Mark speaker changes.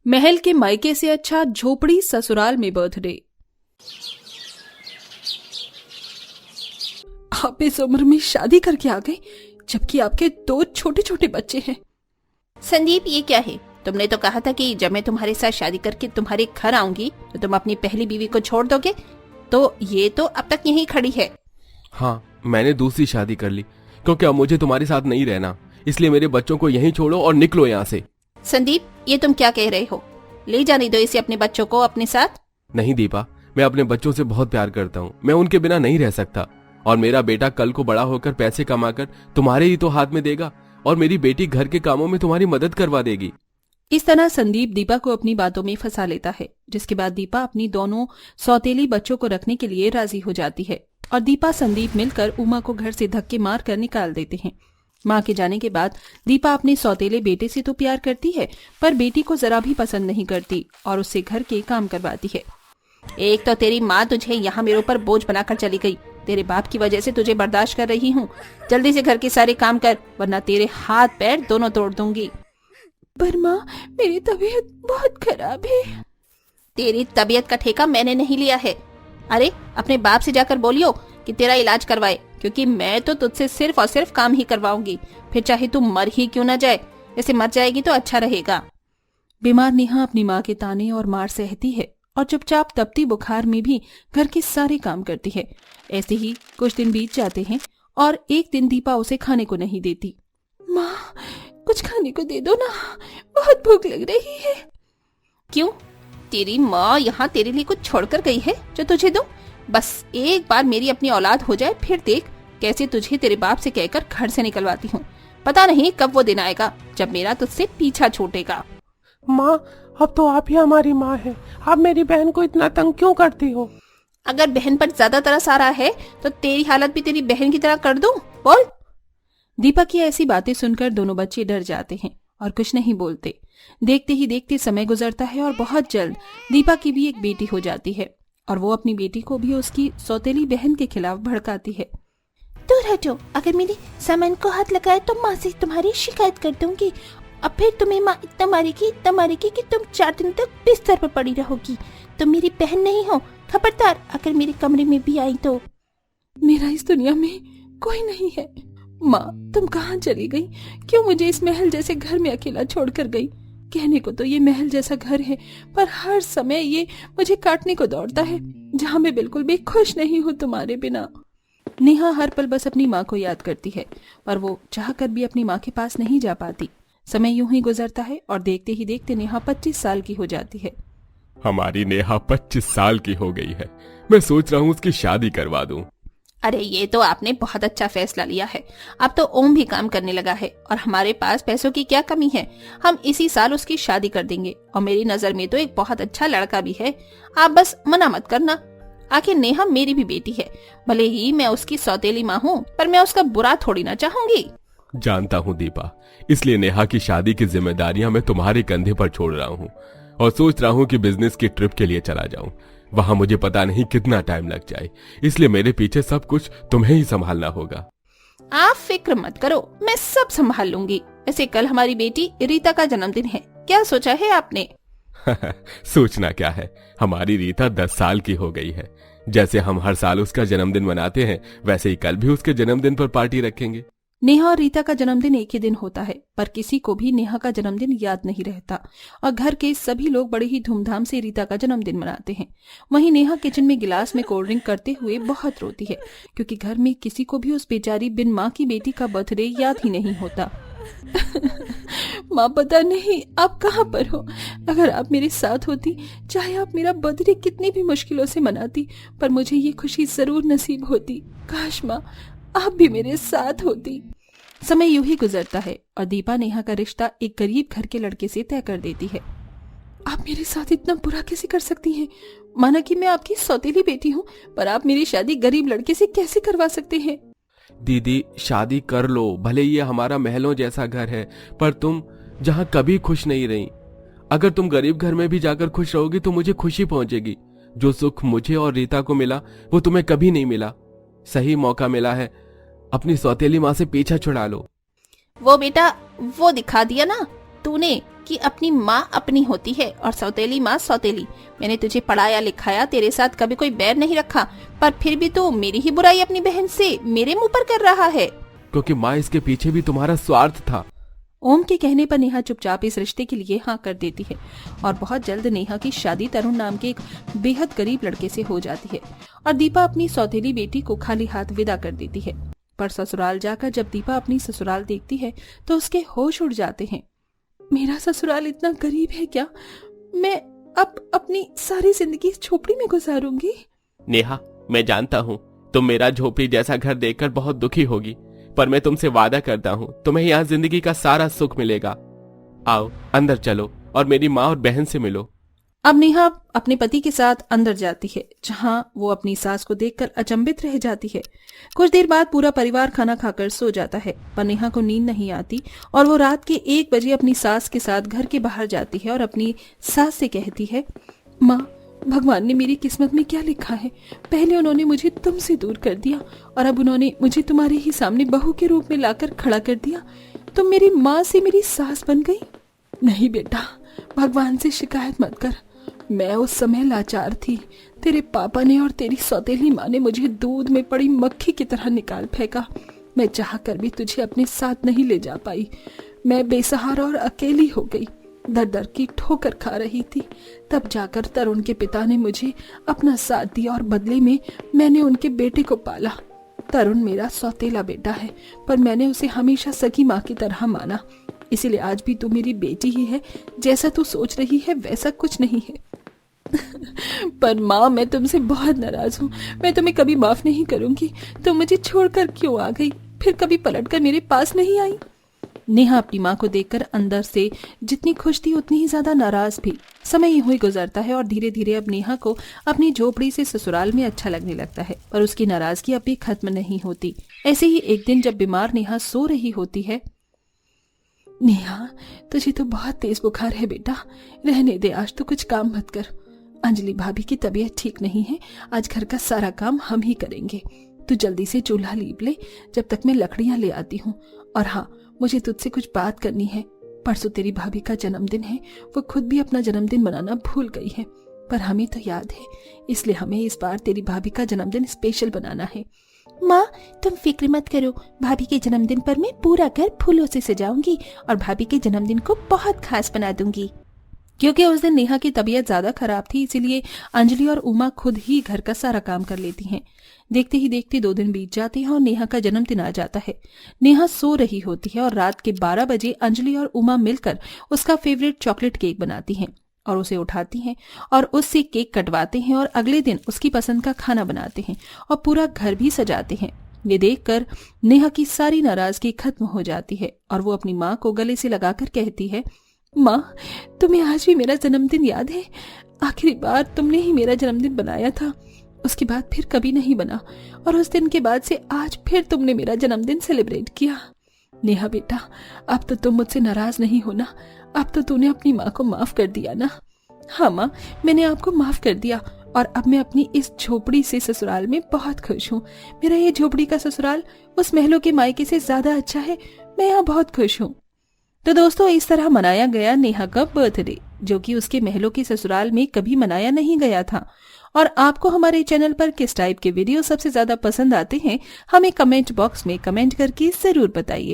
Speaker 1: महल के मायके से अच्छा झोपड़ी ससुराल में बर्थडे। आप इस उम्र में शादी करके आ गए जबकि आपके 2 छोटे छोटे बच्चे हैं।
Speaker 2: संदीप, ये क्या है? तुमने तो कहा था कि जब मैं तुम्हारे साथ शादी करके तुम्हारे घर आऊंगी तो तुम अपनी पहली बीवी को छोड़ दोगे, तो ये तो अब तक यहीं खड़ी है।
Speaker 3: हाँ, मैंने दूसरी शादी कर ली क्योंकि अब मुझे तुम्हारे साथ नहीं रहना, इसलिए मेरे बच्चों को यहीं छोड़ो और निकलो यहाँ से।
Speaker 2: संदीप, ये तुम क्या कह रहे हो? ले जाने दो इसे अपने बच्चों को अपने साथ।
Speaker 3: नहीं दीपा, मैं अपने बच्चों से बहुत प्यार करता हूँ, मैं उनके बिना नहीं रह सकता। और मेरा बेटा कल को बड़ा होकर पैसे कमाकर तुम्हारे ही तो हाथ में देगा और मेरी बेटी घर के कामों में तुम्हारी मदद करवा देगी।
Speaker 1: इस तरह संदीप दीपा को अपनी बातों में फंसा लेता है, जिसके बाद दीपा अपनी दोनों सौतेली बच्चों को रखने के लिए राजी हो जाती है और दीपा संदीप मिलकर उमा को घर से धक्के मार कर निकाल देते हैं। मां के जाने के बाद दीपा अपने सौतेले बेटे से तो प्यार करती है, पर बेटी को जरा भी पसंद नहीं करती और उससे घर के काम करवाती है।
Speaker 2: एक तो तेरी माँ तुझे यहाँ मेरे ऊपर बोझ बनाकर चली गई, तेरे बाप की वजह से तुझे बर्दाश्त कर रही हूँ। जल्दी से घर के सारे काम कर, वरना तेरे हाथ पैर दोनों तोड़ दूंगी।
Speaker 1: पर माँ, मेरी तबीयत बहुत खराब है।
Speaker 2: तेरी तबीयत का ठेका मैंने नहीं लिया है। अरे, अपने बाप से जाकर बोलियो कि तेरा इलाज करवाए, क्योंकि मैं तो तुझसे सिर्फ और सिर्फ काम ही करवाऊंगी। फिर चाहे तू मर ही क्यों न जाए, ऐसे मर जाएगी तो अच्छा रहेगा।
Speaker 1: बीमार नेहा अपनी माँ के ताने और मार सहती है और चुपचाप तपती बुखार में भी घर के सारे काम करती है। ऐसे ही कुछ दिन बीत जाते हैं और एक दिन दीपा उसे खाने को नहीं देती। माँ, कुछ खाने को दे दो ना, बहुत भूख लग रही है।
Speaker 2: क्यों? तेरी माँ यहाँ तेरे लिए कुछ छोड़कर गई है जो तुझे दूं? बस एक बार मेरी अपनी औलाद हो जाए, फिर देख कैसे तुझे तेरे बाप से कहकर घर से निकलवाती हूँ। पता नहीं कब वो दिन आएगा जब मेरा तुझसे पीछा छूटेगा।
Speaker 4: माँ, अब तो आप ही हमारी माँ हैं। आप मेरी बहन को इतना तंग क्यों करती हो?
Speaker 2: अगर बहन पर ज्यादा तरस आ रहा है तो तेरी हालत भी तेरी बहन की तरह कर दूं? बोल।
Speaker 1: दीपा की ऐसी बातें सुनकर दोनों बच्चे डर जाते हैं और कुछ नहीं बोलते। देखते ही देखते समय गुजरता है और बहुत जल्द दीपा की भी एक बेटी हो जाती है और वो अपनी बेटी को भी उसकी सौतेली बहन के खिलाफ भड़काती है।
Speaker 2: दूर हटो, अगर मेरे सामान को हाथ लगाए तो माँ से तुम्हारी शिकायत कर दूंगी। अब फिर तुम्हें माँ इतना मारेगी कि तुम 4 दिन तक बिस्तर पर पड़ी रहोगी। तुम मेरी बहन नहीं हो, खबरदार अगर मेरे कमरे में भी आई तो।
Speaker 1: मेरा इस दुनिया में कोई नहीं है। माँ, तुम कहाँ चली गई? क्यों मुझे इस महल जैसे घर में अकेला छोड़कर गई? कहने को तो ये महल जैसा घर है, पर हर समय ये मुझे काटने को दौड़ता है, जहाँ मैं बिल्कुल भी खुश नहीं हूँ तुम्हारे बिना। नेहा हर पल बस अपनी माँ को याद करती है, पर वो चाह कर भी अपनी माँ के पास नहीं जा पाती। समय यूं ही गुजरता है और देखते ही देखते नेहा 25 साल की हो जाती है।
Speaker 3: हमारी नेहा 25 साल की हो गई है। मैं सोच रहा हूँ उसकी शादी करवा दूं।
Speaker 2: अरे, ये तो आपने बहुत अच्छा फैसला लिया है। अब तो ओम भी काम करने लगा है और हमारे पास पैसों की क्या कमी है। हम इसी साल उसकी शादी कर देंगे और मेरी नजर में तो एक बहुत अच्छा लड़का भी है। आप बस मना मत करना। आखिर नेहा मेरी भी बेटी है, भले ही मैं उसकी सौतेली माँ हूँ, पर मैं उसका बुरा थोड़ी ना चाहूंगी।
Speaker 3: जानता हूँ दीपा, इसलिए नेहा की शादी की जिम्मेदारियां मैं तुम्हारे कंधे पर छोड़ रहा हूँ और सोच रहा हूँ कि बिजनेस की ट्रिप के लिए चला जाऊं। वहां मुझे पता नहीं कितना टाइम लग जाए, इसलिए मेरे पीछे सब कुछ तुम्हें ही संभालना होगा।
Speaker 2: आप फिक्र मत करो, मैं सब संभाल लूंगी। वैसे कल हमारी बेटी रीता का जन्मदिन है, क्या सोचा है आपने?
Speaker 3: सोचना क्या है, हमारी रीता 10 साल की हो गई है। जैसे हम हर साल उसका जन्मदिन मनाते हैं, वैसे ही कल भी उसके जन्मदिन पर पार्टी रखेंगे।
Speaker 1: नेहा और रीता का जन्मदिन एक ही दिन होता है, पर किसी को भी नेहा का जन्मदिन याद नहीं रहता और घर के सभी लोग बड़े ही धूमधाम से रीता का जन्मदिन मनाते हैं। वहीं नेहा किचन में गिलास में कोल्ड ड्रिंक करते हुए बहुत रोती है, क्योंकि घर में किसी को भी उस बेचारी बिन माँ की बेटी का बर्थडे याद ही नहीं होता। माँ, पता नहीं आप कहाँ पर हो। अगर आप मेरे साथ होती, चाहे आप मेरा बर्थडे कितनी भी मुश्किलों से मनाती, पर मुझे ये खुशी जरूर नसीब होती। काश माँ, आप भी मेरे साथ होती। समय यूं ही गुजरता है और दीपा नेहा का रिश्ता एक गरीब घर के लड़के से तय कर देती है। आप मेरे साथ इतना बुरा कैसे कर सकती हैं? माना कि मैं आपकी सौतेली बेटी हूँ, पर आप मेरी शादी गरीब लड़के से कैसे करवा सकते हैं?
Speaker 3: दीदी, शादी कर लो, भले ये हमारा महलों जैसा घर है, पर तुम जहाँ कभी खुश नहीं रही। अगर तुम गरीब घर में भी जाकर खुश रहोगी तो मुझे खुशी पहुंचेगी। जो सुख मुझे और रीता को मिला वो तुम्हें कभी नहीं मिला। सही मौका मिला है, अपनी सौतेली माँ से पीछा छुड़ा लो।
Speaker 2: वो बेटा, वो दिखा दिया ना, तूने कि अपनी माँ अपनी होती है और सौतेली माँ सौतेली। मैंने तुझे पढ़ाया लिखाया, तेरे साथ कभी कोई बैर नहीं रखा, पर फिर भी तू मेरी ही बुराई अपनी बहन से मेरे मुंह पर कर रहा है।
Speaker 3: क्योंकि माँ इसके पीछे भी तुम्हारा स्वार्थ था।
Speaker 1: ओम के कहने पर नेहा चुपचाप इस रिश्ते के लिए हाँ कर देती है और बहुत जल्द नेहा की शादी तरुण नाम के एक बेहद गरीब लड़के से हो जाती है और दीपा अपनी सौतेली बेटी को खाली हाथ विदा कर देती है। पर ससुराल जाकर जब दीपा अपनी ससुराल देखती है तो उसके होश उड़ जाते हैं। मेरा ससुराल इतना गरीब है क्या? मैं अब अपनी सारी जिंदगी इस झोपड़ी में गुजारूंगी।
Speaker 3: नेहा, मैं जानता हूँ तुम मेरा झोपड़ी जैसा घर देखकर बहुत दुखी होगी, पर मैं तुमसे वादा करता हूँ तुम्हें यहाँ जिंदगी का सारा सुख मिलेगा। आओ अंदर चलो और मेरी माँ और बहन से मिलो।
Speaker 1: अब नेहा अपने पति के साथ अंदर जाती है, जहां वो अपनी सास को देखकर अचंभित रह जाती है। कुछ देर बाद पूरा परिवार खाना खाकर सो जाता है, पर नेहा को नींद नहीं आती और वो रात के 1 बजे अपनी सास के साथ घर के बाहर जाती है और अपनी सास से कहती है, माँ, भगवान ने मेरी किस्मत में क्या लिखा है? पहले उन्होंने मुझे तुमसे दूर कर दिया और अब उन्होंने मुझे तुम्हारे ही सामने बहू के रूप में लाकर खड़ा कर दिया। तुम मेरी माँ से मेरी सास बन गई। नहीं बेटा, भगवान से शिकायत मत कर। मैं उस समय लाचार थी। तेरे पापा ने और तेरी सौतेली माँ ने मुझे दूध में पड़ी मक्खी की तरह निकाल फेंका। मैं चाह कर भी तुझे अपने साथ नहीं ले जा पाई। मैं बेसहारा और अकेली हो गई, दर दर की ठोकर खा रही थी। तब जाकर तरुण के पिता ने मुझे अपना साथ दिया और बदले में मैंने उनके बेटे को पाला। तरुण मेरा सौतेला बेटा है, पर मैंने उसे हमेशा सगी माँ की तरह माना। इसीलिए आज भी तू मेरी बेटी ही है। जैसा तू सोच रही है वैसा कुछ नहीं है। पर माँ, मैं तुमसे बहुत नाराज हूँ। मैं तुम्हें कभी माफ नहीं करूंगी। तुम मुझे छोड़कर क्यों आ गई? फिर कभी पलटकर मेरे पास नहीं आई। नेहा अपनी माँ को देखकर अंदर से जितनी खुश थी उतनी ही ज्यादा नाराज भी। समय यूं ही गुजरता है और धीरे धीरे अब नेहा को अपनी झोपड़ी से ससुराल में अच्छा लगने लगता है, पर उसकी नाराजगी अब भी खत्म नहीं होती। ऐसे ही एक दिन जब बीमार नेहा सो रही होती है, नेहा, तुझे तो बहुत तेज बुखार है बेटा, रहने दे, आज तो कुछ काम मत कर। अंजलि भाभी की तबीयत ठीक नहीं है, आज घर का सारा काम हम ही करेंगे। तू जल्दी से चूल्हा लीप ले, जब तक मैं लकड़ियां ले आती हूँ। और हाँ, मुझे तुझसे कुछ बात करनी है। परसों तेरी भाभी का जन्मदिन है। वो खुद भी अपना जन्मदिन मनाना भूल गई है, पर हमें तो याद है, इसलिए हमें इस बार तेरी भाभी का जन्मदिन स्पेशल बनाना है।
Speaker 2: माँ, तुम फिक्र मत करो, भाभी के जन्मदिन पर मैं पूरा घर फूलों से सजाऊंगी और भाभी के जन्मदिन को बहुत खास बना दूंगी।
Speaker 1: क्योंकि उस दिन नेहा की तबीयत ज्यादा खराब थी, इसीलिए अंजलि और उमा खुद ही घर का सारा काम कर लेती हैं। देखते ही देखते 2 दिन बीत जाते हैं और नेहा का जन्मदिन आ जाता है। नेहा सो रही होती है और रात के 12 बजे अंजलि और उमा मिलकर उसका फेवरेट चॉकलेट केक बनाती हैं और उसे उठाती हैं और उससे केक कटवाते हैं और अगले दिन उसकी पसंद का खाना बनाते हैं और पूरा घर भी सजाते हैं। ये देखकर नेहा की सारी नाराजगी खत्म हो जाती है और वो अपनी माँ को गले से लगाकर कहती है, माँ, तुम्हें आज भी मेरा जन्मदिन याद है? आखिरी बार तुमने ही मेरा जन्मदिन बनाया था, उसके बाद फिर कभी नहीं बना, और उस दिन के बाद से आज फिर तुमने मेरा जन्मदिन सेलिब्रेट किया। नेहा बेटा, अब तो तुम मुझसे नाराज नहीं हो ना? अब तो तूने अपनी माँ को माफ कर दिया ना? हाँ माँ, मैंने आपको माफ कर दिया और अब मैं अपनी इस झोपड़ी से ससुराल में बहुत खुश हूँ। मेरा ये झोपड़ी का ससुराल उस महलों के मायके से ज्यादा अच्छा है। मैं यहाँ बहुत खुश हूँ। तो दोस्तों, इस तरह मनाया गया नेहा का बर्थडे, जो कि उसके महलों के ससुराल में कभी मनाया नहीं गया था। और आपको हमारे चैनल पर किस टाइप के वीडियो सबसे ज्यादा पसंद आते हैं, हमें कमेंट बॉक्स में कमेंट करके जरूर बताइए।